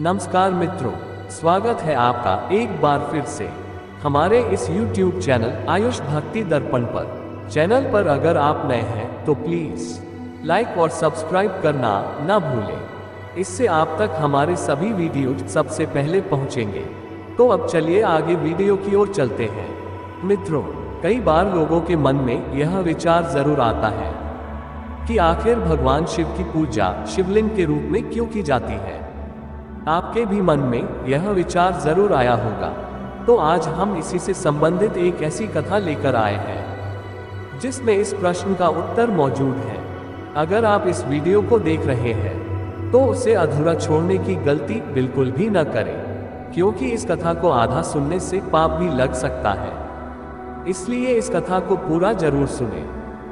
नमस्कार मित्रों, स्वागत है आपका एक बार फिर से हमारे इस YouTube चैनल आयुष भक्ति दर्पण पर। चैनल पर अगर आप नए हैं तो प्लीज लाइक और सब्सक्राइब करना ना भूलें। इससे आप तक हमारे सभी वीडियो सबसे पहले पहुंचेंगे। तो अब चलिए आगे वीडियो की ओर चलते हैं। मित्रों, कई बार लोगों के मन में यह विचार जरूर आता है कि आखिर भगवान शिव की पूजा शिवलिंग के रूप में क्यों की जाती है। आपके भी मन में यह विचार जरूर आया होगा। तो आज हम इसी से संबंधित एक ऐसी कथा लेकर आए हैं जिसमें इस प्रश्न का उत्तर मौजूद है। अगर आप इस वीडियो को देख रहे हैं तो उसे अधूरा छोड़ने की गलती बिल्कुल भी न करें, क्योंकि इस कथा को आधा सुनने से पाप भी लग सकता है। इसलिए इस कथा को पूरा जरूर सुने,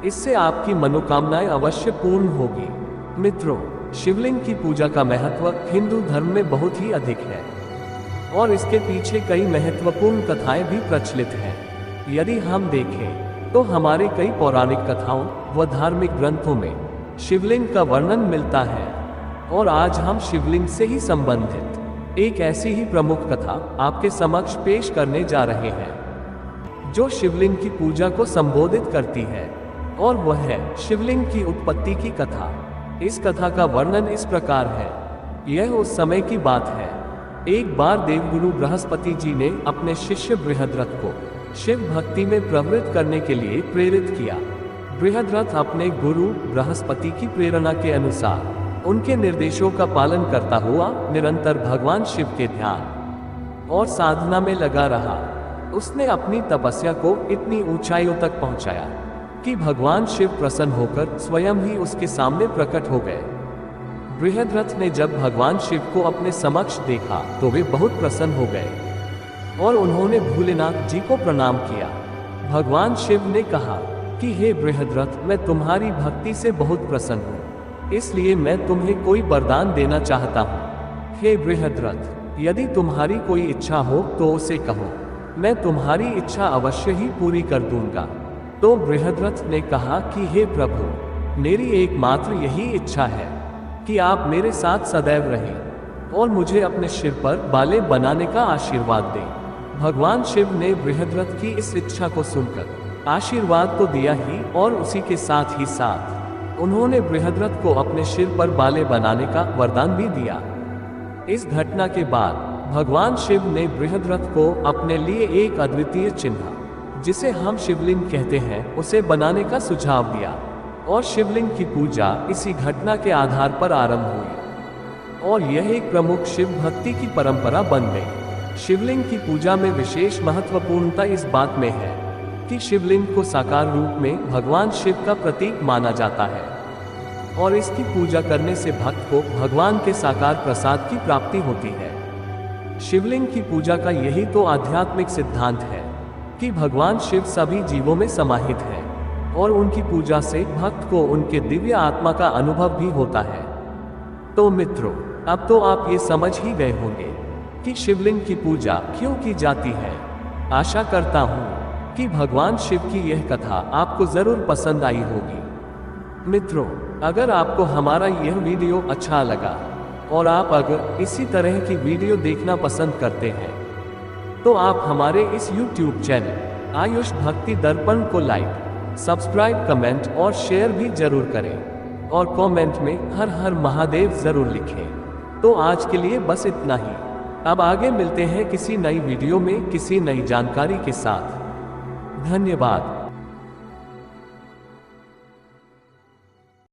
इससे आपकी मनोकामनाएं अवश्य पूर्ण होगी। मित्रों, शिवलिंग की पूजा का महत्व हिंदू धर्म में बहुत ही अधिक है और इसके पीछे कई महत्वपूर्ण कथाएं भी प्रचलित हैं। यदि हम देखें तो हमारे कई पौराणिक कथाओं व धार्मिक ग्रंथों में शिवलिंग का वर्णन मिलता है। और आज हम शिवलिंग से ही संबंधित एक ऐसी ही प्रमुख कथा आपके समक्ष पेश करने जा रहे हैं जो शिवलिंग की पूजा को संबोधित करती है, और वह है शिवलिंग की उत्पत्ति की कथा। इस कथा का वर्णन इस प्रकार है। यह उस समय की बात है। एक बार देवगुरु बृहस्पति जी ने अपने शिष्य बृहद्रथ को शिव भक्ति में प्रवृत्त करने के लिए प्रेरित किया। बृहद्रथ अपने गुरु बृहस्पति की प्रेरणा के अनुसार उनके निर्देशों का पालन करता हुआ निरंतर भगवान शिव के ध्यान और साधना में लगा रहा। उसने अपनी तपस्या को इतनी ऊंचाइयों तक पहुंचाया कि भगवान शिव प्रसन्न होकर स्वयं ही उसके सामने प्रकट हो गए। बृहद्रथ ने जब भगवान शिव को अपने समक्ष देखा तो वे बहुत प्रसन्न हो गए और उन्होंने भोलेनाथ जी को प्रणाम किया। भगवान शिव ने कहा कि हे बृहद्रथ, मैं तुम्हारी भक्ति से बहुत प्रसन्न हूँ, इसलिए मैं तुम्हें कोई वरदान देना चाहता हूँ। हे बृहद्रथ, यदि तुम्हारी कोई इच्छा हो तो उसे कहो, मैं तुम्हारी इच्छा अवश्य ही पूरी कर दूंगा। तो बृहद्रथ ने कहा कि हे प्रभु, मेरी एकमात्र यही इच्छा है कि आप मेरे साथ सदैव रहें और मुझे अपने सिर पर बाले बनाने का आशीर्वाद दें। भगवान शिव ने बृहद्रथ की इस इच्छा को सुनकर आशीर्वाद तो दिया ही, और उसी के साथ ही साथ उन्होंने बृहद्रथ को अपने सिर पर बाले बनाने का वरदान भी दिया। इस घटना के बाद भगवान शिव ने बृहद्रथ को अपने लिए एक अद्वितीय चिन्ह, जिसे हम शिवलिंग कहते हैं, उसे बनाने का सुझाव दिया और शिवलिंग की पूजा इसी घटना के आधार पर आरंभ हुई और यह एक प्रमुख शिव भक्ति की परंपरा बन गई। शिवलिंग की पूजा में विशेष महत्वपूर्णता इस बात में है कि शिवलिंग को साकार रूप में भगवान शिव का प्रतीक माना जाता है और इसकी पूजा करने से भक्त को भगवान के साकार प्रसाद की प्राप्ति होती है। शिवलिंग की पूजा का यही तो आध्यात्मिक सिद्धांत है कि भगवान शिव सभी जीवों में समाहित है और उनकी पूजा से भक्त को उनके दिव्य आत्मा का अनुभव भी होता है। तो मित्रों, अब तो आप ये समझ ही गए होंगे कि शिवलिंग की पूजा क्यों की जाती है। आशा करता हूँ कि भगवान शिव की यह कथा आपको जरूर पसंद आई होगी। मित्रों, अगर आपको हमारा यह वीडियो अच्छा लगा और आप अगर इसी तरह की वीडियो देखना पसंद करते हैं तो आप हमारे इस YouTube चैनल आयुष भक्ति दर्पण को लाइक, सब्सक्राइब, कमेंट और शेयर भी जरूर करें और कमेंट में हर हर महादेव जरूर लिखें। तो आज के लिए बस इतना ही। अब आगे मिलते हैं किसी नई वीडियो में किसी नई जानकारी के साथ। धन्यवाद।